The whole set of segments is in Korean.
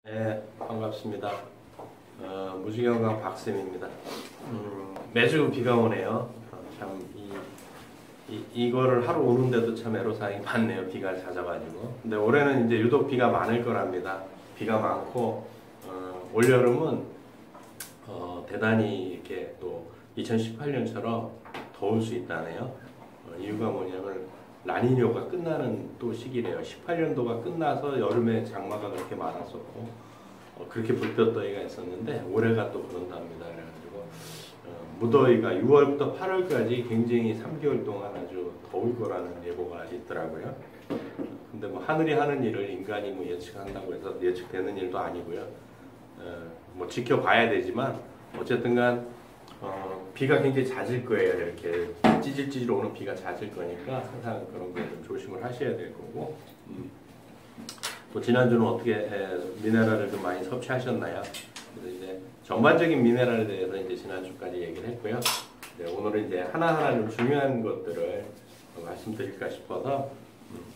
네, 반갑습니다. 무지개건강 박쌤입니다. 매주 비가 오네요. 참, 이거를 하루 오는데도 참 애로사항이 많네요. 비가 잦아가지고. 근데 올해는 이제 유독 비가 많을 거랍니다. 비가 많고, 올여름은, 대단히 이렇게 또 2018년처럼 더울 수 있다네요. 이유가 뭐냐면, 라니뇨가 끝나는 또 시기래요. 18년도가 끝나서 여름에 장마가 그렇게 많았었고 그렇게 불볕더위가 있었는데 올해가 또 그런답니다. 그래가지고 무더위가 6월부터 8월까지 굉장히 3개월 동안 아주 더울 거라는 예보가 있더라고요. 근데 뭐 하늘이 하는 일을 인간이 뭐 예측한다고 해서 예측되는 일도 아니고요. 뭐 지켜봐야 되지만 어쨌든간 비가 굉장히 잦을 거예요. 이렇게 찌질찌질 오는 비가 잦을 거니까 항상 그런 거 좀 조심을 하셔야 될 거고. 또 지난주는 어떻게 미네랄을 좀 많이 섭취하셨나요? 그래서 이제 전반적인 미네랄에 대해서 이제 지난주까지 얘기를 했고요. 오늘은 이제 하나하나 좀 중요한 것들을 말씀드릴까 싶어서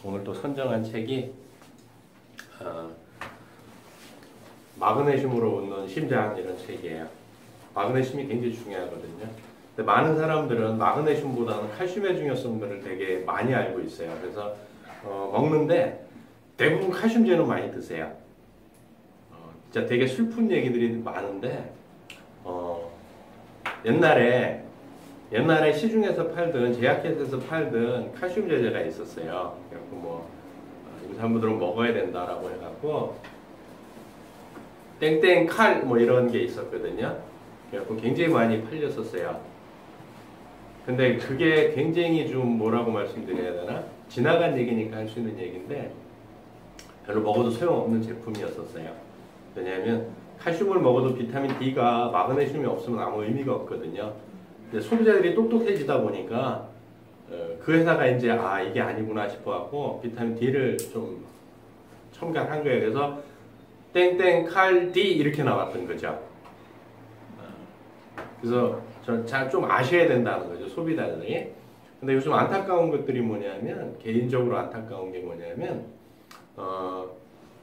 오늘 또 선정한 책이 마그네슘으로 웃는 심장 이런 책이에요. 마그네슘이 굉장히 중요하거든요. 근데 많은 사람들은 마그네슘보다는 칼슘의 중요성들을 되게 많이 알고 있어요. 그래서 먹는데 대부분 칼슘제는 많이 드세요. 진짜 되게 슬픈 얘기들이 많은데 옛날에 시중에서 팔던 제약회사에서 팔던 칼슘 제제가 있었어요. 그래갖고 뭐 임산부들은 먹어야 된다라고 해갖고 땡땡 칼 뭐 이런 게 있었거든요. 그래갖고 굉장히 많이 팔렸었어요. 근데 그게 굉장히 좀 뭐라고 말씀드려야 되나? 지나간 얘기니까 할 수 있는 얘기인데 별로 먹어도 소용없는 제품이었었어요. 왜냐하면 칼슘을 먹어도 비타민 D가 마그네슘이 없으면 아무 의미가 없거든요. 근데 소비자들이 똑똑해지다 보니까 그 회사가 이제 이게 아니구나 싶어갖고 비타민 D를 좀 첨가한 거예요. 그래서 땡땡 칼 D 이렇게 나왔던 거죠. 그래서 좀 아셔야 된다는 거죠, 소비자들이. 근데 요즘 안타까운 것들이 뭐냐면, 개인적으로 안타까운 게 뭐냐면,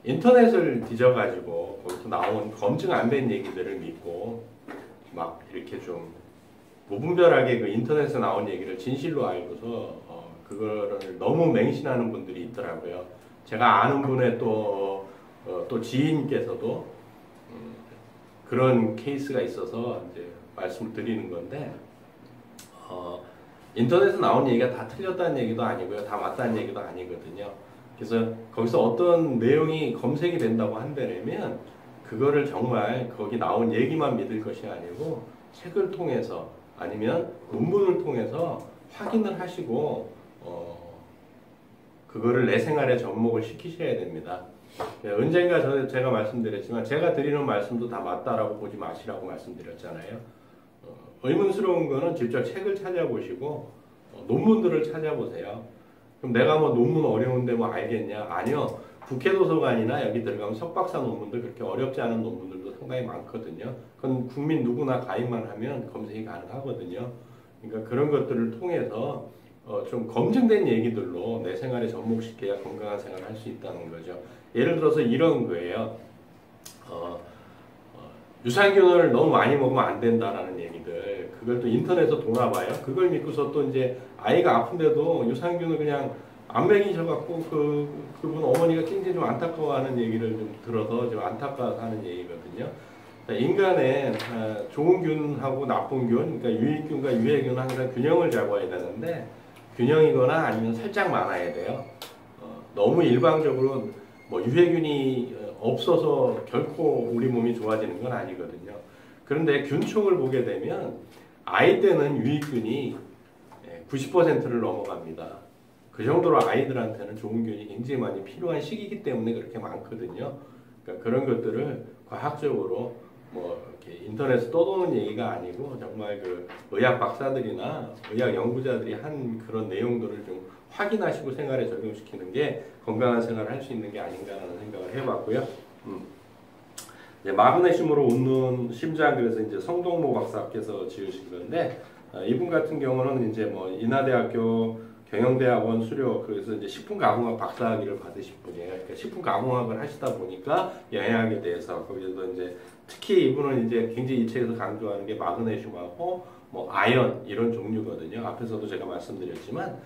인터넷을 뒤져가지고, 거기서 나온 검증 안 된 얘기들을 믿고, 막 이렇게 좀 무분별하게 그 인터넷에 나온 얘기를 진실로 알고서, 그거를 너무 맹신하는 분들이 있더라고요. 제가 아는 분의 또 지인께서도, 그런 케이스가 있어서, 이제, 말씀을 드리는 건데 인터넷에 나온 얘기가 다 틀렸다는 얘기도 아니고요. 다 맞다는 얘기도 아니거든요. 그래서 거기서 어떤 내용이 검색이 된다고 한다면 그거를 정말 거기 나온 얘기만 믿을 것이 아니고 책을 통해서 아니면 논문을 통해서 확인을 하시고 그거를 내 생활에 접목을 시키셔야 됩니다. 언젠가 제가 말씀드렸지만 제가 드리는 말씀도 다 맞다라고 보지 마시라고 말씀드렸잖아요. 의문스러운 거는 직접 책을 찾아보시고 논문들을 찾아보세요. 그럼 내가 뭐 논문 어려운데 뭐 알겠냐? 아니요. 국회도서관이나 여기 들어가면 석박사 논문들 그렇게 어렵지 않은 논문들도 상당히 많거든요. 그건 국민 누구나 가입만 하면 검색이 가능하거든요. 그러니까 그런 것들을 통해서 좀 검증된 얘기들로 내 생활에 접목시켜야 건강한 생활을 할 수 있다는 거죠. 예를 들어서 이런 거예요. 유산균을 너무 많이 먹으면 안 된다라는 얘기들, 그걸 또 인터넷에서 도나봐요. 그걸 믿고서 또 이제 아이가 아픈데도 유산균을 그냥 안 먹이셔갖고 그분 어머니가 굉장히 좀 안타까워하는 얘기를 좀 들어서 좀 안타까워서 하는 얘기거든요. 인간의 좋은 균하고 나쁜 균, 그러니까 유익균과 유해균은 항상 균형을 잡아야 되는데 균형이거나 아니면 살짝 많아야 돼요. 너무 일방적으로 뭐 유해균이 없어서 결코 우리 몸이 좋아지는 건 아니거든요. 그런데 균총을 보게 되면 아이 때는 유익균이 90%를 넘어갑니다. 그 정도로 아이들한테는 좋은 균이 굉장히 많이 필요한 시기이기 때문에 그렇게 많거든요. 그러니까 그런 것들을 과학적으로 뭐 이렇게 인터넷에 떠도는 얘기가 아니고 정말 그 의학 박사들이나 의학 연구자들이 한 그런 내용들을 좀 확인하시고 생활에 적용시키는 게 건강한 생활을 할 수 있는 게 아닌가라는 생각을 해봤고요. 이제 마그네슘으로 웃는 심장, 그래서 이제 성동모 박사께서 지으신 건데 이분 같은 경우는 이제 뭐 인하대학교 경영대학원 수료 그래서 이제 식품가공학 박사학위를 받으신 분이에요. 그러니까 식품가공학을 하시다 보니까 영양학에 대해서 거기서 이제 특히 이분은 이제 굉장히 이 책에서 강조하는 게 마그네슘하고 뭐 아연 이런 종류거든요. 앞에서도 제가 말씀드렸지만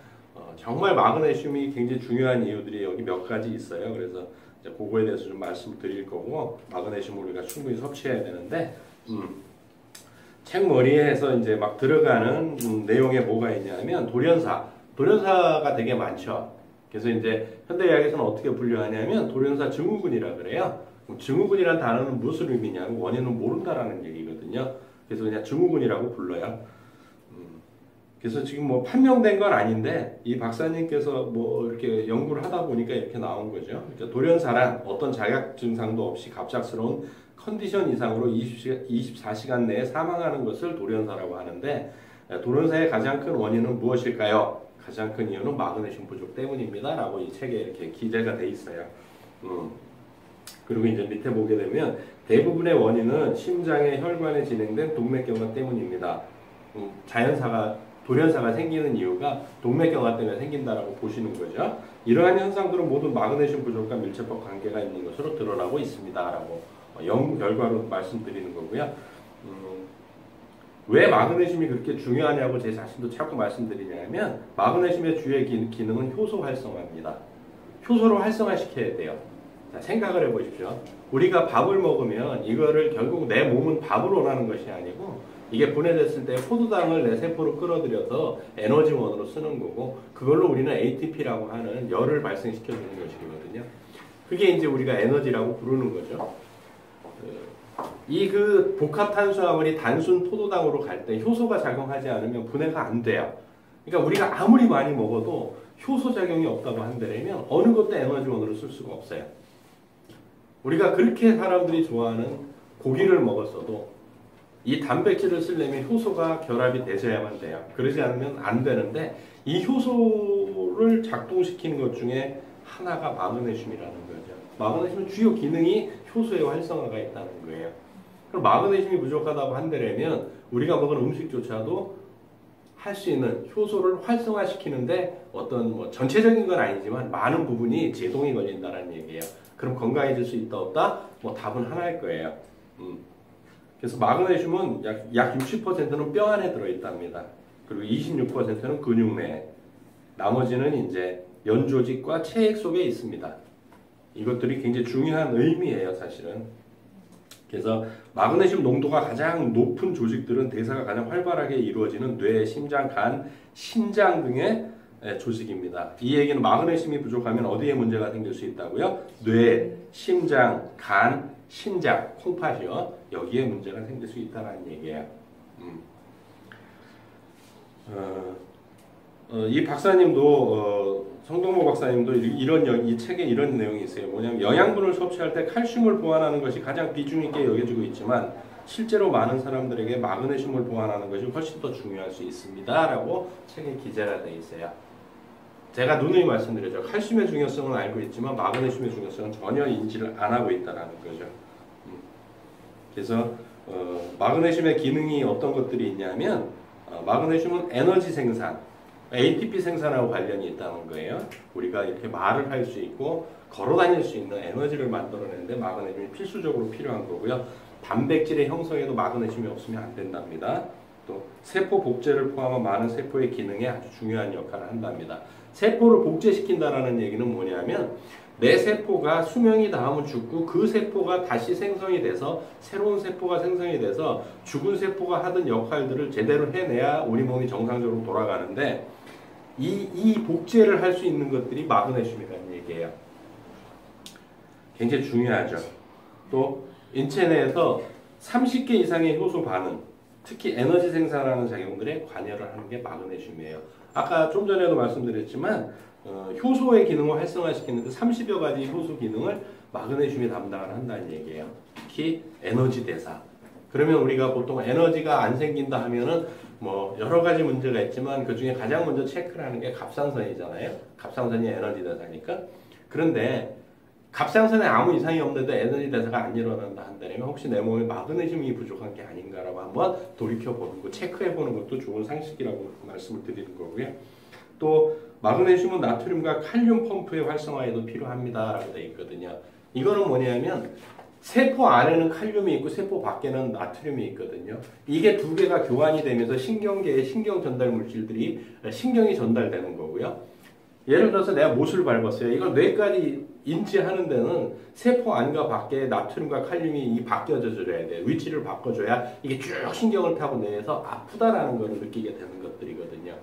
정말 마그네슘이 굉장히 중요한 이유들이 여기 몇 가지 있어요. 그래서 이제 그거에 대해서 좀 말씀드릴 거고 마그네슘을 우리가 충분히 섭취해야 되는데 책 머리에서 이제 막 들어가는 내용에 뭐가 있냐면 돌연사가 되게 많죠. 그래서 이제 현대의학에서는 어떻게 분류하냐면 돌연사 증후군이라 그래요. 증후군이란 단어는 무슨 의미냐면 원인은 모른다라는 얘기거든요. 그래서 그냥 증후군이라고 불러요. 그래서 지금 뭐 판명된 건 아닌데 이 박사님께서 뭐 이렇게 연구를 하다 보니까 이렇게 나온 거죠. 그러니까 돌연사란 어떤 자각 증상도 없이 갑작스러운 컨디션 이상으로 24시간 내에 사망하는 것을 돌연사라고 하는데 돌연사의 가장 큰 원인은 무엇일까요? 가장 큰 이유는 마그네슘 부족 때문입니다. 라고 이 책에 이렇게 기재가 돼 있어요. 그리고 이제 밑에 보게 되면 대부분의 원인은 심장의 혈관에 진행된 동맥경화 때문입니다. 돌연사가 생기는 이유가 동맥경화 때문에 생긴다라고 보시는 거죠. 이러한 현상들은 모두 마그네슘 부족과 밀접한 관계가 있는 것으로 드러나고 있습니다라고 연구 결과로 말씀드리는 거고요. 왜 마그네슘이 그렇게 중요하냐고 제 자신도 자꾸 말씀드리냐면 마그네슘의 주요 기능은 효소 활성화입니다. 효소를 활성화시켜야 돼요. 자, 생각을 해보십시오. 우리가 밥을 먹으면 이거를 결국 내 몸은 밥을 원하는 것이 아니고 이게 분해됐을 때 포도당을 내 세포로 끌어들여서 에너지원으로 쓰는 거고 그걸로 우리는 ATP라고 하는 열을 발생시켜주는 것이거든요. 그게 이제 우리가 에너지라고 부르는 거죠. 그 복합탄수화물이 단순 포도당으로 갈 때 효소가 작용하지 않으면 분해가 안 돼요. 그러니까 우리가 아무리 많이 먹어도 효소 작용이 없다고 한다면 어느 것도 에너지원으로 쓸 수가 없어요. 우리가 그렇게 사람들이 좋아하는 고기를 먹었어도 이 단백질을 쓰려면 효소가 결합이 되셔야만 돼요. 그러지 않으면 안 되는데 이 효소를 작동시키는 것 중에 하나가 마그네슘이라는 거죠. 마그네슘은 주요 기능이 효소의 활성화가 있다는 거예요. 그럼 마그네슘이 부족하다고 한다면 우리가 먹은 음식조차도 할 수 있는 효소를 활성화시키는데 어떤 뭐 전체적인 건 아니지만 많은 부분이 제동이 걸린다는 얘기예요. 그럼 건강해질 수 있다 없다? 뭐 답은 하나일 거예요. 그래서 마그네슘은 약 60%는 뼈 안에 들어있답니다. 그리고 26%는 근육 내에. 나머지는 이제 연조직과 체액 속에 있습니다. 이것들이 굉장히 중요한 의미예요, 사실은. 그래서 마그네슘 농도가 가장 높은 조직들은 대사가 가장 활발하게 이루어지는 뇌, 심장, 간, 신장 등의 조직입니다. 이 얘기는 마그네슘이 부족하면 어디에 문제가 생길 수 있다고요? 뇌, 심장, 간, 신장, 콩팥이요. 여기에 문제가 생길 수 있다는 얘기예요. 이 박사님도 성동모 박사님도 이 책에 이런 내용이 있어요. 뭐냐면 영양분을 섭취할 때 칼슘을 보완하는 것이 가장 비중 있게 여겨지고 있지만 실제로 많은 사람들에게 마그네슘을 보완하는 것이 훨씬 더 중요할 수 있습니다라고 책에 기재가 되어 있어요. 제가 누누이 말씀드렸죠. 칼슘의 중요성은 알고 있지만 마그네슘의 중요성은 전혀 인지를 안 하고 있다는 거죠. 그래서 마그네슘의 기능이 어떤 것들이 있냐면 마그네슘은 에너지 생산, ATP 생산하고 관련이 있다는 거예요. 우리가 이렇게 말을 할 수 있고 걸어 다닐 수 있는 에너지를 만들어내는데 마그네슘이 필수적으로 필요한 거고요. 단백질의 형성에도 마그네슘이 없으면 안 된답니다. 또 세포 복제를 포함한 많은 세포의 기능에 아주 중요한 역할을 한답니다. 세포를 복제시킨다는 얘기는 뭐냐면 내 세포가 수명이 닿으면 죽고 그 세포가 다시 생성이 돼서 새로운 세포가 생성이 돼서 죽은 세포가 하던 역할들을 제대로 해내야 우리 몸이 정상적으로 돌아가는데 이 복제를 할 수 있는 것들이 마그네슘이라는 얘기예요. 굉장히 중요하죠. 또 인체 내에서 30개 이상의 효소 반응, 특히 에너지 생산하는 작용들에 관여를 하는 게 마그네슘이에요. 아까 좀 전에도 말씀드렸지만 효소의 기능을 활성화시키는데 30여 가지 효소 기능을 마그네슘이 담당을 한다는 얘기예요. 특히 에너지 대사. 그러면 우리가 보통 에너지가 안 생긴다 하면은 뭐 여러 가지 문제가 있지만 그 중에 가장 먼저 체크를 하는 게 갑상선이잖아요. 갑상선이 에너지 대사니까. 그런데 갑상선에 아무 이상이 없는데도 에너지 대사가 안 일어난다 한다면 혹시 내 몸에 마그네슘이 부족한 게 아닌가라고 한번 돌이켜보는 거, 체크해보는 것도 좋은 상식이라고 말씀을 드리는 거고요. 또 마그네슘은 나트륨과 칼륨 펌프의 활성화에도 필요합니다 라고 되어 있거든요. 이거는 뭐냐면 세포 안에는 칼륨이 있고 세포 밖에는 나트륨이 있거든요. 이게 두 개가 교환이 되면서 신경계의 신경 전달 물질들이 신경이 전달되는 거고요. 예를 들어서 내가 못을 밟았어요. 이걸 뇌까지 인지하는 데는 세포 안과 밖에 나트륨과 칼륨이 바뀌어져 줘야 돼요. 위치를 바꿔줘야 이게 쭉 신경을 타고 뇌에서 아프다라는 걸 느끼게 되는 것들이거든요.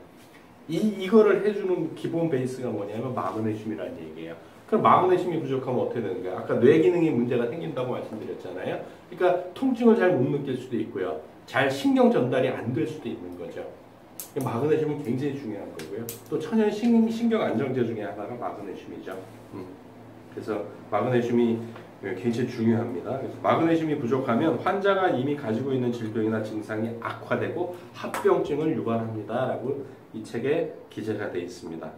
이거를 해주는 기본 베이스가 뭐냐면 마그네슘이라는 얘기예요. 그럼 마그네슘이 부족하면 어떻게 되는 거야? 아까 뇌 기능이 문제가 생긴다고 말씀드렸잖아요. 그러니까 통증을 잘 못 느낄 수도 있고요. 잘 신경 전달이 안 될 수도 있는 거죠. 마그네슘은 굉장히 중요한 거고요. 또 천연 신경 안정제 중에 하나가 마그네슘이죠. 그래서 마그네슘이 굉장히 중요합니다. 그래서 마그네슘이 부족하면 환자가 이미 가지고 있는 질병이나 증상이 악화되고 합병증을 유발합니다라고 이 책에 기재가 되어 있습니다.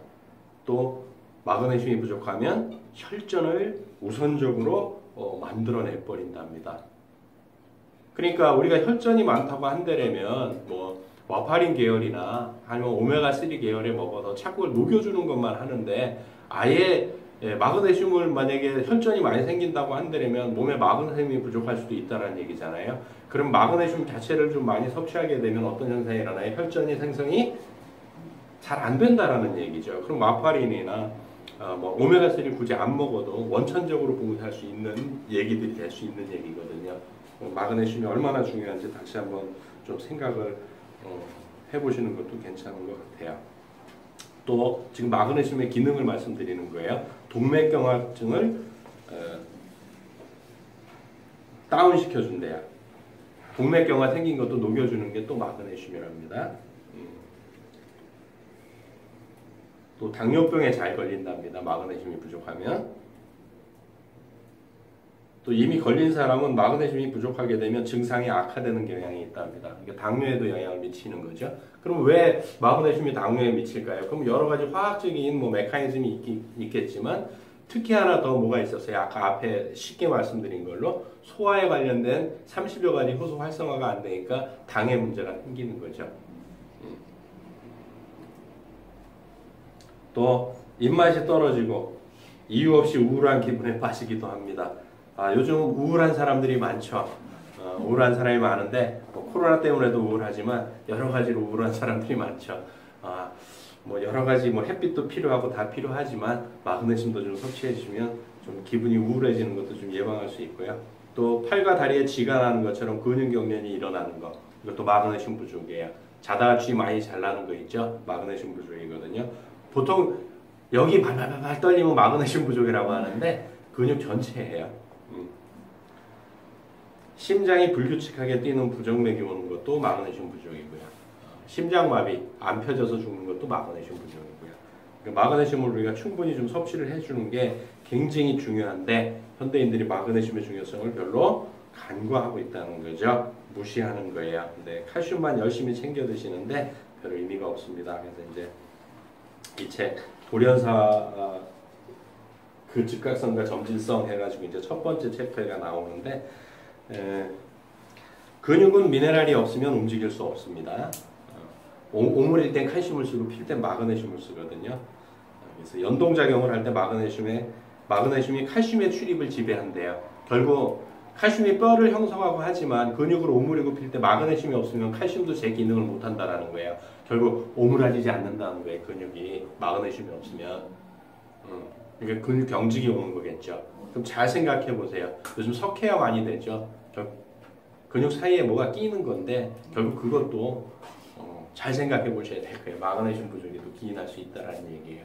또 마그네슘이 부족하면 혈전을 우선적으로 만들어내 버린답니다. 그러니까 우리가 혈전이 많다고 한다면 뭐 와파린 계열이나 아니면 오메가3 계열에 먹어서 자꾸 녹여주는 것만 하는데 아예 마그네슘을 만약에 혈전이 많이 생긴다고 한다면 몸에 마그네슘이 부족할 수도 있다는 얘기잖아요. 그럼 마그네슘 자체를 좀 많이 섭취하게 되면 어떤 현상이 일어나요? 혈전이 생성이 잘 안 된다라는 얘기죠. 그럼 와파린이나 뭐 오메가3를 굳이 안 먹어도 원천적으로 봉사할 수 있는 얘기들이 될 수 있는 얘기거든요. 마그네슘이 얼마나 중요한지 다시 한번 좀 생각을 해보시는 것도 괜찮은 것 같아요. 또 지금 마그네슘의 기능을 말씀드리는 거예요. 동맥경화증을 다운시켜준대요. 동맥경화 생긴 것도 녹여주는 게 또 마그네슘이랍니다. 또 당뇨병에 잘 걸린답니다. 마그네슘이 부족하면. 또 이미 걸린 사람은 마그네슘이 부족하게 되면 증상이 악화되는 경향이 있답니다. 그러니까 당뇨에도 영향을 미치는 거죠. 그럼 왜 마그네슘이 당뇨에 미칠까요? 그럼 여러 가지 화학적인 뭐 메커니즘이 있겠지만 특히 하나 더 뭐가 있었어요. 아까 앞에 쉽게 말씀드린 걸로 소화에 관련된 30여 가지 효소 활성화가 안 되니까 당의 문제가 생기는 거죠. 또 입맛이 떨어지고 이유 없이 우울한 기분에 빠지기도 합니다. 요즘 우울한 사람들이 많죠. 우울한 사람이 많은데 뭐 코로나 때문에도 우울하지만 여러 가지로 우울한 사람들이 많죠. 뭐 여러 가지 뭐 햇빛도 필요하고 다 필요하지만 마그네슘도 좀 섭취해 주시면 좀 기분이 우울해지는 것도 좀 예방할 수 있고요. 또 팔과 다리에 쥐가 나는 것처럼 근육 경련이 일어나는 거, 이것도 마그네슘 부족이에요. 자다가 쥐 많이 잘 나는 거 있죠? 마그네슘 부족이거든요. 보통 여기 발발발 떨리면 마그네슘 부족이라고 하는데 근육 전체예요. 심장이 불규칙하게 뛰는 부정맥이 오는 것도 마그네슘 부족이고요. 심장마비, 안 펴져서 죽는 것도 마그네슘 부족이고요. 그러니까 마그네슘을 우리가 충분히 좀 섭취를 해주는 게 굉장히 중요한데 현대인들이 마그네슘의 중요성을 별로 간과하고 있다는 거죠. 무시하는 거예요. 근데 칼슘만 열심히 챙겨 드시는데 별 의미가 없습니다. 그래서 이제 이 책 돌연사 그 즉각성과 점진성 해가지고 이제 첫 번째 챕터가 나오는데 근육은 미네랄이 없으면 움직일 수 없습니다. 오물일 땐 칼슘을 쓰고 필 땐 마그네슘을 쓰거든요. 그래서 연동작용을 할 때 마그네슘이 칼슘의 출입을 지배한대요. 결국 칼슘이 뼈를 형성하고 하지만 근육을 오므리고 필 때 마그네슘이 없으면 칼슘도 제 기능을 못한다라는 거예요. 결국 오므라지지 않는다는 거예요. 근육이 마그네슘이 없으면. 그러니까 근육 경직이 오는 거겠죠. 그럼 잘 생각해 보세요. 요즘 석회화 많이 되죠. 근육 사이에 뭐가 끼는 건데 결국 그것도 잘 생각해 보셔야 될 거예요. 마그네슘 부족에도 기인할 수 있다라는 얘기예요.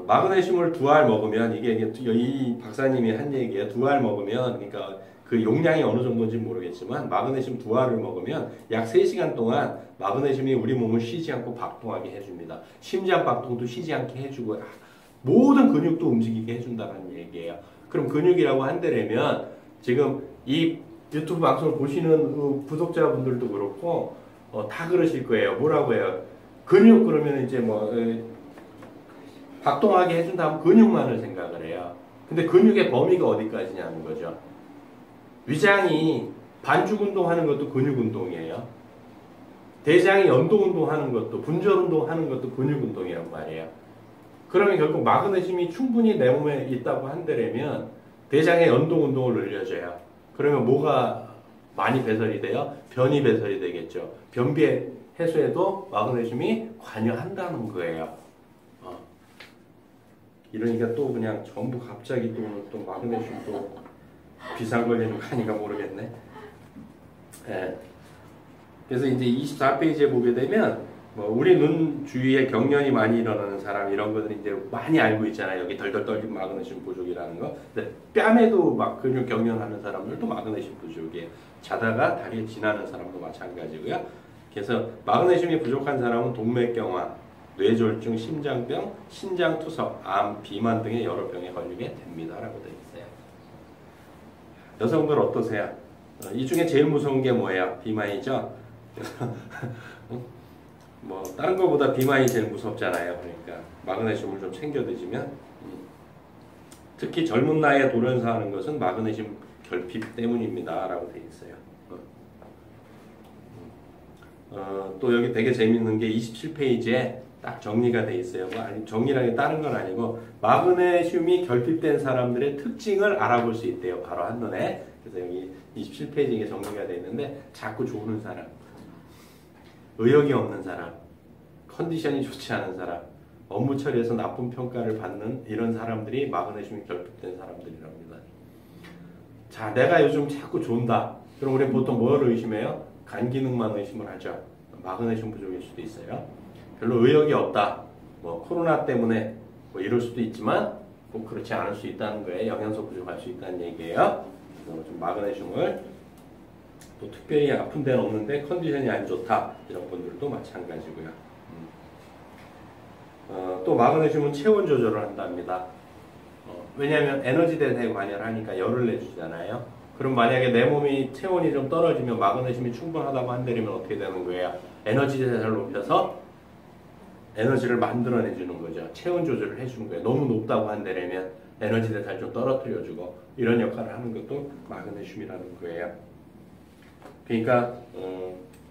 마그네슘을 2알 먹으면 이게 이 박사님이 한 얘기예요. 2알 먹으면 그러니까 그 용량이 어느 정도인지 모르겠지만 마그네슘 2알을 먹으면 약 3시간 동안 마그네슘이 우리 몸을 쉬지 않고 박동하게 해줍니다. 심장 박동도 쉬지 않게 해주고 모든 근육도 움직이게 해준다는 얘기예요. 그럼 근육이라고 한다면 지금 이 유튜브 방송을 보시는 구독자분들도 그렇고 다 그러실 거예요. 뭐라고 해요? 근육 그러면 이제 뭐 박동하게 해준다면 근육만을 생각을 해요. 근데 근육의 범위가 어디까지냐는 거죠. 위장이 반죽 운동하는 것도 근육 운동이에요. 대장이 연동운동 하는 것도, 분절운동 하는 것도 근육운동이란 말이에요. 그러면 결국 마그네슘이 충분히 내 몸에 있다고 한다면 대장의 연동운동을 늘려줘요. 그러면 뭐가 많이 배설이 돼요? 변이 배설이 되겠죠. 변비 해소에도 마그네슘이 관여한다는 거예요. 이러니까 또 그냥 전부 갑자기 또 마그네슘 또 비상 걸리는 거 아닌가 모르겠네. 예. 그래서 이제 24페이지에 보게 되면 뭐 우리 눈 주위에 경련이 많이 일어나는 사람 이런 것들 이제 많이 알고 있잖아요. 여기 덜덜 떨린 마그네슘 부족이라는 거. 근데 뺨에도 막 근육 경련하는 사람들도 마그네슘 부족이에요. 자다가 다리에 지나는 사람도 마찬가지고요. 그래서 마그네슘이 부족한 사람은 동맥경화, 뇌졸중, 심장병, 신장투석, 암, 비만 등의 여러 병에 걸리게 됩니다라고 되어 있어요. 여성들 어떠세요? 이 중에 제일 무서운 게 뭐예요? 비만이죠. 뭐 다른 거보다 비만이 제일 무섭잖아요. 그러니까 마그네슘을 좀 챙겨 드시면 특히 젊은 나이에 돌연사하는 것은 마그네슘 결핍 때문입니다라고 되어 있어요. 또 여기 되게 재밌는 게 27페이지에 딱 정리가 돼 있어요. 뭐 아니, 정리라기 다른 건 아니고 마그네슘이 결핍된 사람들의 특징을 알아볼 수 있대요. 바로 한눈에. 그래서 여기 27페이지에 정리가 돼 있는데 자꾸 조는 사람, 의욕이 없는 사람, 컨디션이 좋지 않은 사람, 업무 처리에서 나쁜 평가를 받는 이런 사람들이 마그네슘이 결핍된 사람들이랍니다. 자, 내가 요즘 자꾸 존다. 그럼 우리 보통 뭘 의심해요? 간 기능만 의심을 하죠. 마그네슘 부족일 수도 있어요. 별로 의욕이 없다. 뭐 코로나 때문에 뭐 이럴 수도 있지만 꼭 그렇지 않을 수 있다는 거예요. 영양소 부족할 수 있다는 얘기예요. 그래서 좀 마그네슘을 또 특별히 아픈 데는 없는데 컨디션이 안 좋다. 이런 분들도 마찬가지고요. 또 마그네슘은 체온 조절을 한답니다. 왜냐하면 에너지 대사에 관여를 하니까 열을 내주잖아요. 그럼 만약에 내 몸이 체온이 좀 떨어지면 마그네슘이 충분하다고 한다면 어떻게 되는 거예요? 에너지 대사를 높여서 에너지를 만들어내주는 거죠. 체온 조절을 해주는 거예요. 너무 높다고 한다면 에너지 대사를 좀 떨어뜨려주고 이런 역할을 하는 것도 마그네슘이라는 거예요. 그러니까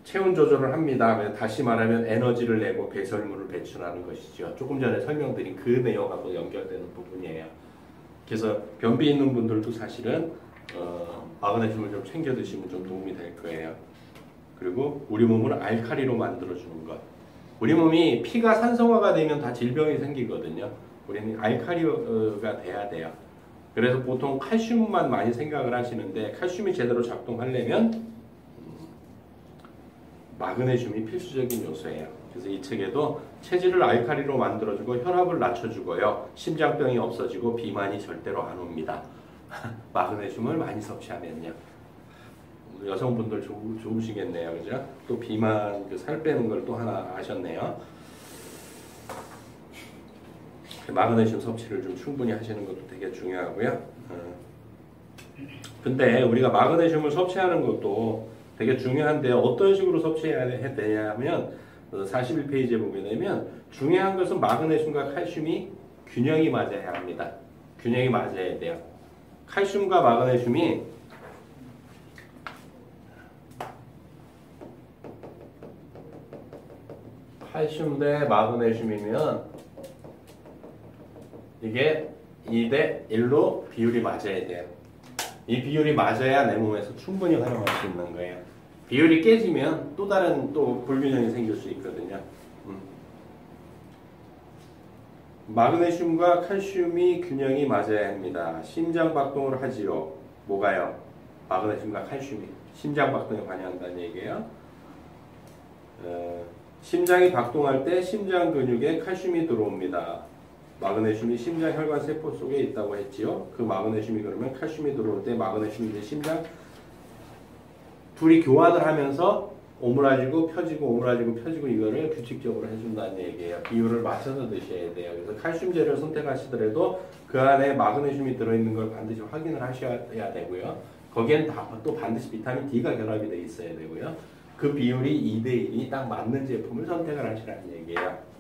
체온 조절을 합니다. 다시 말하면 에너지를 내고 배설물을 배출하는 것이죠. 조금 전에 설명드린 그 내용하고 연결되는 부분이에요. 그래서 변비 있는 분들도 사실은 마그네슘을 좀 챙겨 드시면 좀 도움이 될 거예요. 그리고 우리 몸을 알칼리로 만들어주는 것. 우리 몸이 피가 산성화가 되면 다 질병이 생기거든요. 우리는 알칼리가 돼야 돼요. 그래서 보통 칼슘만 많이 생각을 하시는데 칼슘이 제대로 작동하려면 마그네슘이 필수적인 요소예요. 그래서 이 책에도 체질을 알칼리로 만들어주고 혈압을 낮춰주고요. 심장병이 없어지고 비만이 절대로 안 옵니다. 마그네슘을 많이 섭취하면요. 여성분들 좋으시겠네요. 그죠? 또 비만, 살 빼는 걸 또 하나 아셨네요. 마그네슘 섭취를 좀 충분히 하시는 것도 되게 중요하고요. 근데 우리가 마그네슘을 섭취하는 것도 되게 중요한데 어떤 식으로 섭취해야 되냐면 41페이지에 보게 되면 중요한 것은 마그네슘과 칼슘이 균형이 맞아야 합니다. 균형이 맞아야 돼요. 칼슘과 마그네슘이 칼슘 대 마그네슘이면 이게 2대 1로 비율이 맞아야 돼요. 이 비율이 맞아야 내 몸에서 충분히 활용할 수 있는 거예요. 비율이 깨지면 또 다른 또 불균형이 생길 수 있거든요. 마그네슘과 칼슘이 균형이 맞아야 합니다. 심장 박동을 하지요. 뭐가요? 마그네슘과 칼슘이 심장 박동에 관여한다는 얘기예요. 심장이 박동할 때 심장 근육에 칼슘이 들어옵니다. 마그네슘이 심장 혈관 세포 속에 있다고 했지요. 그 마그네슘이 그러면 칼슘이 들어올 때 마그네슘이 이제 심장 둘이 교환을 하면서 오므라지고 펴지고 오므라지고 펴지고 이거를 규칙적으로 해준다는 얘기예요. 비율을 맞춰서 드셔야 돼요. 그래서 칼슘제를 선택하시더라도 그 안에 마그네슘이 들어있는 걸 반드시 확인을 하셔야 되고요. 거기엔 또 반드시 비타민 D가 결합이 돼 있어야 되고요. 그 비율이 2대1이 딱 맞는 제품을 선택을 하시라는 얘기예요.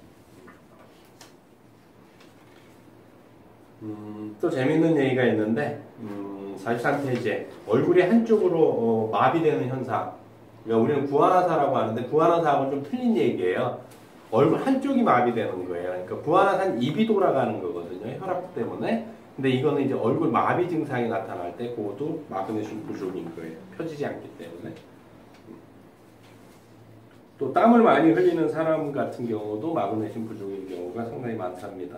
또 재밌는 얘기가 있는데 43페이지에 얼굴이 한쪽으로 마비되는 현상 그러니까 우리는 구안화사라고 하는데 구안화사하고는 좀 틀린 얘기예요. 얼굴 한쪽이 마비되는 거예요. 그러니까 구안화사는 입이 돌아가는 거거든요. 혈압 때문에. 근데 이거는 이제 얼굴 마비 증상이 나타날 때 그것도 마그네슘 부족인 거예요. 펴지지 않기 때문에. 또 땀을 많이 흘리는 사람 같은 경우도 마그네슘 부족인 경우가 상당히 많답니다.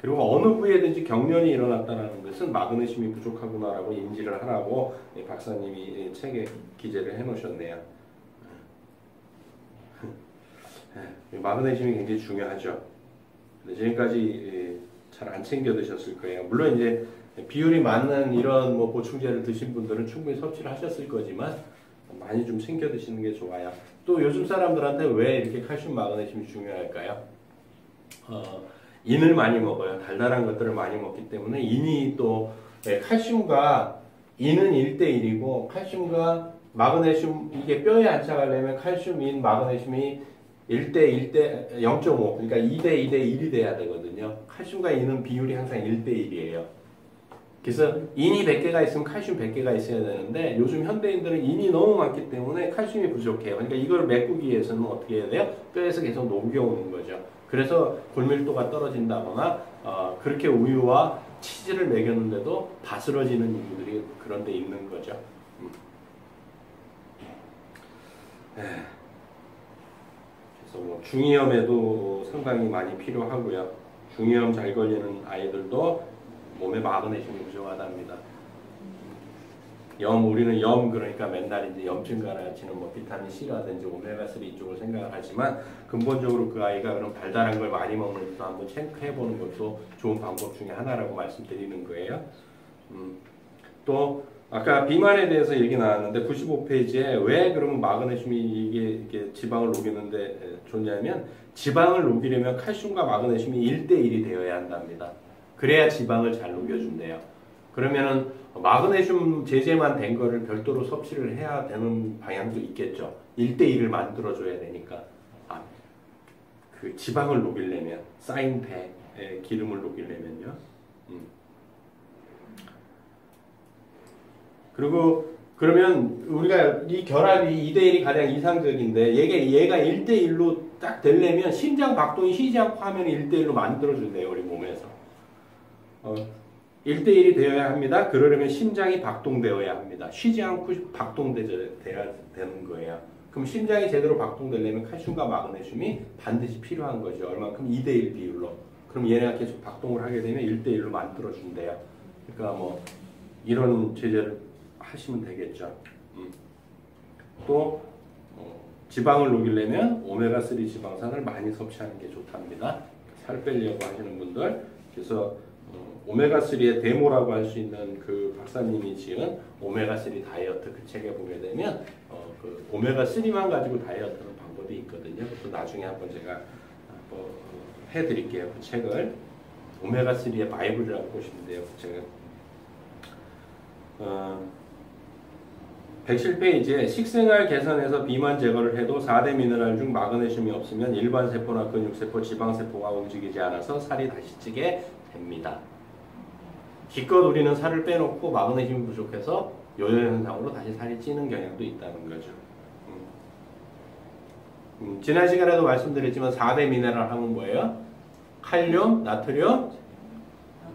그리고 어느 부위에든지 경련이 일어났다는 것은 마그네슘이 부족하구나라고 인지를 하라고 박사님이 책에 기재를 해놓으셨네요. 마그네슘이 굉장히 중요하죠. 지금까지 잘 안 챙겨 드셨을 거예요. 물론 이제 비율이 맞는 이런 뭐 보충제를 드신 분들은 충분히 섭취를 하셨을 거지만 많이 좀 챙겨 드시는 게 좋아요. 또 요즘 사람들한테 왜 이렇게 칼슘, 마그네슘이 중요할까요? 인을 많이 먹어요. 달달한 것들을 많이 먹기 때문에 인이 또 칼슘과 인은 1대1이고 칼슘과 마그네슘 이게 뼈에 안착하려면 칼슘, 인, 마그네슘이 1대 0.5 그러니까 2대 1이 돼야 되거든요. 칼슘과 인은 비율이 항상 1대1이에요. 그래서 인이 100개가 있으면 칼슘 100개가 있어야 되는데 요즘 현대인들은 인이 너무 많기 때문에 칼슘이 부족해요. 그러니까 이걸 메꾸기 위해서는 어떻게 해야 돼요? 뼈에서 계속 녹여오는 거죠. 그래서 골밀도가 떨어진다거나 그렇게 우유와 치즈를 먹였는데도 바스러지는 이유들이 그런 데 있는 거죠. 그래서 뭐 중이염에도 상당히 많이 필요하고요. 중이염 잘 걸리는 아이들도 몸에 마그네슘이 부족하답니다. 우리는 염 그러니까 맨날 이제 염증 가라앉히는 뭐 비타민 C라든지 오메가3 이쪽을 생각을 하지만 근본적으로 그 아이가 그런 달달한 걸 많이 먹는지도 한번 체크해 보는 것도 좋은 방법 중에 하나라고 말씀드리는 거예요. 또 아까 비만에 대해서 얘기 나왔는데 95페이지에 왜 그러면 마그네슘이 이게 지방을 녹이는데 좋냐면 지방을 녹이려면 칼슘과 마그네슘이 1대1이 되어야 한답니다. 그래야 지방을 잘 녹여준대요. 그러면은 마그네슘 제제만 된 거를 별도로 섭취를 해야 되는 방향도 있겠죠. 1대1을 만들어줘야 되니까. 그 지방을 녹이려면, 쌓인 배에 기름을 녹이려면요. 그리고 그러면 우리가 이 결합이 2대1이 가장 이상적인데 얘가 1대1로 딱 되려면 심장 박동이 쉬지 않고 하면 1대1로 만들어준대요. 우리 몸에서. 1대1이 되어야 합니다. 그러려면 심장이 박동되어야 합니다. 쉬지 않고 박동돼야 되는 거예요. 그럼 심장이 제대로 박동되려면 칼슘과 마그네슘이 반드시 필요한 거죠. 얼만큼? 2대1 비율로. 그럼 얘네가 계속 박동을 하게 되면 1대1로 만들어준대요. 그러니까 뭐 이런 제재를 하시면 되겠죠. 또 지방을 녹이려면 오메가3 지방산을 많이 섭취하는 게 좋답니다. 살 빼려고 하시는 분들. 그래서 오메가3의 데모라고 할 수 있는 그 박사님이 지은 오메가3 다이어트 그 책에 보게 되면 그 오메가3만 가지고 다이어트하는 방법이 있거든요. 그것도 나중에 한번 제가 해드릴게요. 그 책을. 오메가3의 바이블이라고 보시면 돼요. 그 책은. 107페이지에 식생활 개선에서 비만 제거를 해도 4대 미네랄 중 마그네슘이 없으면 일반 세포나 근육세포, 지방세포가 움직이지 않아서 살이 다시 찌게 됩니다. 기껏 우리는 살을 빼놓고 마그네슘이 부족해서 요요 현상으로 다시 살이 찌는 경향도 있다는 거죠. 지난 시간에도 말씀드렸지만 4대 미네랄 하면 뭐예요? 칼륨, 나트륨,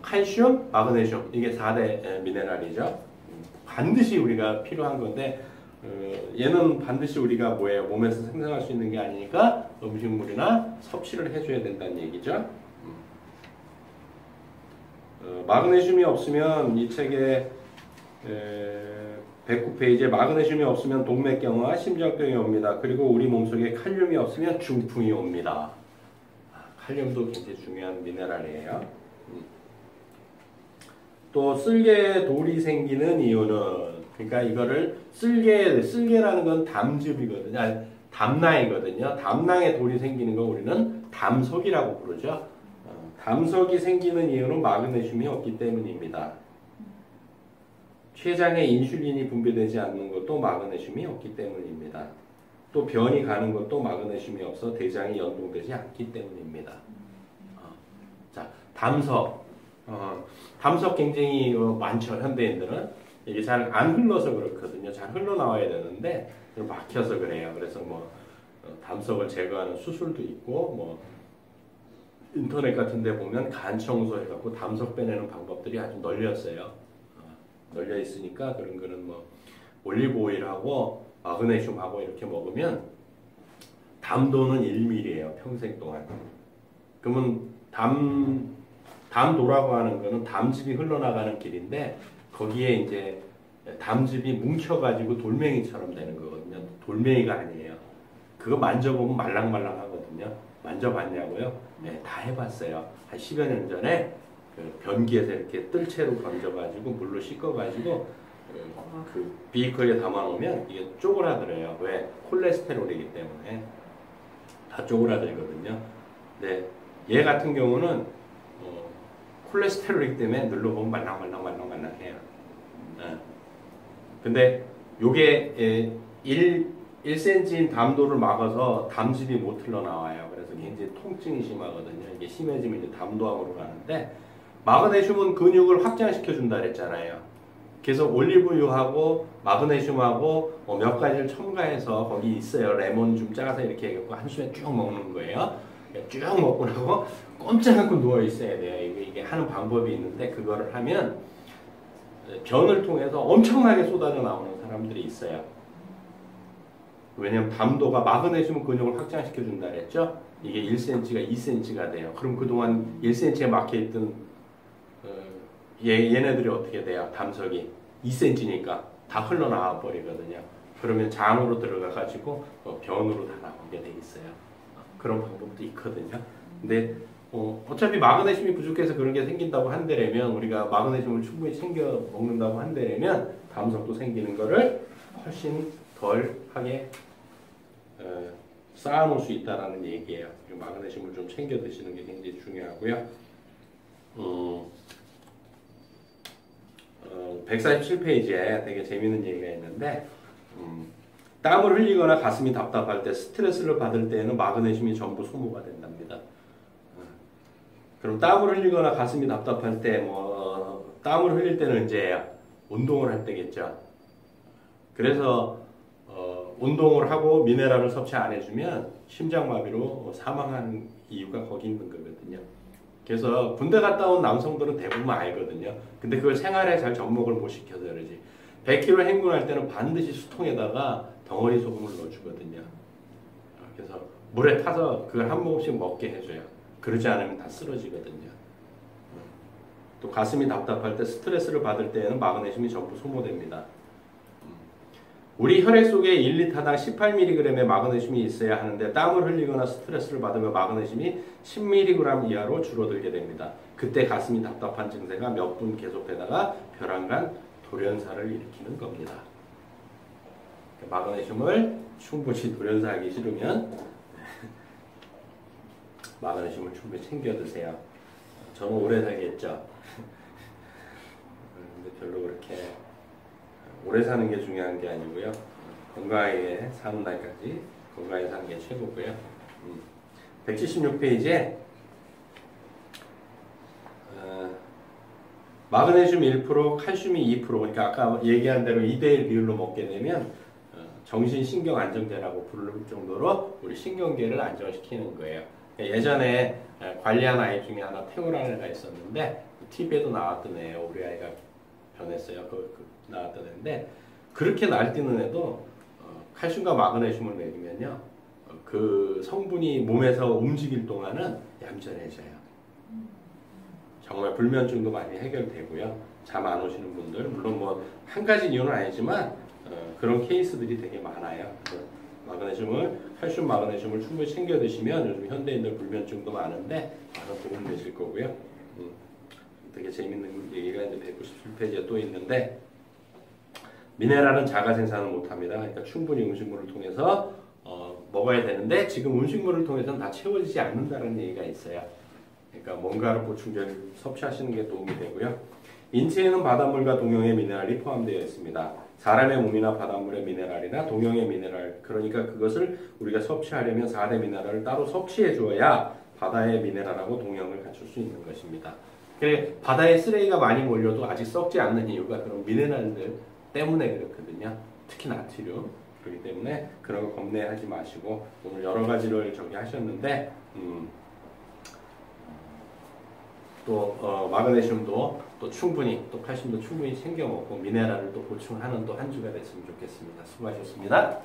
칼슘, 마그네슘. 이게 4대 미네랄이죠. 반드시 우리가 필요한 건데 얘는 반드시 우리가 뭐예요? 몸에서 생성할 수 있는 게 아니니까 음식물이나 섭취를 해줘야 된다는 얘기죠. 마그네슘이 없으면 이 책에 109페이지에 마그네슘이 없으면 동맥경화, 심장병이 옵니다. 그리고 우리 몸속에 칼륨이 없으면 중풍이 옵니다. 칼륨도 굉장히 중요한 미네랄이에요. 또 쓸개에 돌이 생기는 이유는 그러니까 이거를 쓸개라는 건 담즙이거든요. 아니, 담낭이거든요. 담낭에 돌이 생기는 거 우리는 담석이라고 부르죠. 담석이 생기는 이유는 마그네슘이 없기 때문입니다. 췌장에 인슐린이 분비되지 않는 것도 마그네슘이 없기 때문입니다. 또 변이 가는 것도 마그네슘이 없어 대장이 연동되지 않기 때문입니다. 자, 담석. 담석 굉장히 많죠, 현대인들은. 이게 잘 안 흘러서 그렇거든요. 잘 흘러나와야 되는데 좀 막혀서 그래요. 그래서 뭐 담석을 제거하는 수술도 있고 뭐 인터넷 같은 데 보면 간 청소해갖고 담석 빼내는 방법들이 아주 널렸어요. 널려 있으니까 그런 거는 뭐 올리브 오일하고 마그네슘하고 이렇게 먹으면 담도는 1mm예요. 평생 동안. 그러면 담도라고 하는 거는 담즙이 흘러나가는 길인데 거기에 이제 담즙이 뭉쳐가지고 돌멩이처럼 되는 거거든요. 돌멩이가 아니에요. 그거 만져보면 말랑말랑하거든요. 만져봤냐고요? 네, 다 해봤어요. 한 10여 년 전에 그 변기에서 이렇게 뜰채로 건져가지고 물로 씻어가지고 그 비커에 담아놓으면 이게 쪼그라들어요. 왜? 콜레스테롤이기 때문에 다 쪼그라들거든요. 네, 얘 같은 경우는 콜레스테롤이기 때문에 눌러보면 말랑말랑해요. 근데 요게 1cm인 담도를 막아서 담즙이 못 흘러나와요. 그래서 굉장히 통증이 심하거든요. 이게 심해지면 이제 담도암으로 가는데 마그네슘은 근육을 확장시켜 준다 그랬잖아요. 그래서 올리브유하고 마그네슘하고 몇 가지를 첨가해서 거기 있어요. 레몬 좀 짜서 이렇게 해갖고 한 수에 쭉 먹는 거예요. 쭉 먹고 나고 꼼짝 않고 누워 있어야 돼요. 이게 하는 방법이 있는데 그거를 하면 변을 통해서 엄청나게 쏟아져 나오는 사람들이 있어요. 왜냐면 담도가 마그네슘 근육을 확장시켜 준다 그랬죠. 이게 1cm가 2cm가 돼요. 그럼 그동안 1cm에 막혀있던 얘네들이 어떻게 돼요? 담석이 2cm니까 다 흘러나와 버리거든요. 그러면 장으로 들어가 가지고 변으로 다 나오게 돼 있어요. 그런 방법도 있거든요. 근데 어차피 마그네슘이 부족해서 그런 게 생긴다고 한다면 우리가 마그네슘을 충분히 챙겨 먹는다고 한다면 담석도 생기는 거를 훨씬 덜 하게 쌓아놓을 수 있다는 얘기예요. 마그네슘을 좀 챙겨 드시는 게 굉장히 중요하고요. 147페이지에 되게 재밌는 얘기가 있는데 땀을 흘리거나 가슴이 답답할 때 스트레스를 받을 때에는 마그네슘이 전부 소모가 된답니다. 그럼 땀을 흘리거나 가슴이 답답할 때 땀을 흘릴 때는 언제예요? 운동을 할 때겠죠. 그래서 운동을 하고 미네랄을 섭취 안 해주면 심장마비로 사망하는 이유가 거기 있는 거거든요. 그래서 군대 갔다 온 남성들은 대부분 알거든요. 근데 그걸 생활에 잘 접목을 못 시켜서 그러지. 100kg 행군할 때는 반드시 수통에다가 덩어리 소금을 넣어주거든요. 그래서 물에 타서 그걸 한 모금씩 먹게 해줘요. 그러지 않으면 다 쓰러지거든요. 또 가슴이 답답할 때 스트레스를 받을 때에는 마그네슘이 전부 소모됩니다. 우리 혈액 속에 1리터당 18mg의 마그네슘이 있어야 하는데 땀을 흘리거나 스트레스를 받으면 마그네슘이 10mg 이하로 줄어들게 됩니다. 그때 가슴이 답답한 증세가 몇 분 계속되다가 벼랑간 돌연사를 일으키는 겁니다. 마그네슘을 충분히 돌연사하기 싫으면 마그네슘을 충분히 챙겨 드세요. 저는 오래 살겠죠. 근데 별로 그렇게 오래 사는 게 중요한 게 아니고요. 건강하게 사는 날까지 건강하게 사는 게 최고고요. 176페이지에 마그네슘 1%, 칼슘이 2%, 그러니까 아까 얘기한 대로 2대1 비율로 먹게 되면 정신신경 안정제라고 부를 정도로 우리 신경계를 안정시키는 거예요. 예전에 관리한 아이 중에 하나 태우라는 애가 있었는데 TV에도 나왔던 애예요. 우리 아이가 변했어요. 나왔던 애인데 그렇게 날뛰는 애도 칼슘과 마그네슘을 먹이면요 그 성분이 몸에서 움직일 동안은 얌전해져요. 정말 불면증도 많이 해결되고요. 잠 안 오시는 분들 물론 뭐 한 가지 이유는 아니지만 그런 케이스들이 되게 많아요. 마그네슘을 칼슘 마그네슘을 충분히 챙겨 드시면 요즘 현대인들 불면증도 많은데 많은 도움 되실 거고요. 되게 재밌는 얘기가 이제 197페이지에 또 있는데 미네랄은 자가 생산을 못합니다. 그러니까 충분히 음식물을 통해서 먹어야 되는데 지금 음식물을 통해서는 다 채워지지 않는다는 얘기가 있어요. 그러니까 뭔가를 보충제를 섭취하시는 게 도움이 되고요. 인체에는 바닷물과 동용의 미네랄이 포함되어 있습니다. 사람의 몸이나 바닷물의 미네랄이나 동용의 미네랄, 그러니까 그것을 우리가 섭취하려면 4대 미네랄을 따로 섭취해 주어야 바다의 미네랄하고 동용을 갖출 수 있는 것입니다. 그래 바다에 쓰레기가 많이 몰려도 아직 썩지 않는 이유가 그런 미네랄들 때문에 그렇거든요. 특히 나트륨. 그렇기 때문에 그런 거 겁내하지 마시고 오늘 여러 가지를 저기 하셨는데 또 마그네슘도 또 충분히 또 칼슘도 충분히 챙겨 먹고 미네랄을 또 보충하는 또 한 주가 됐으면 좋겠습니다. 수고하셨습니다.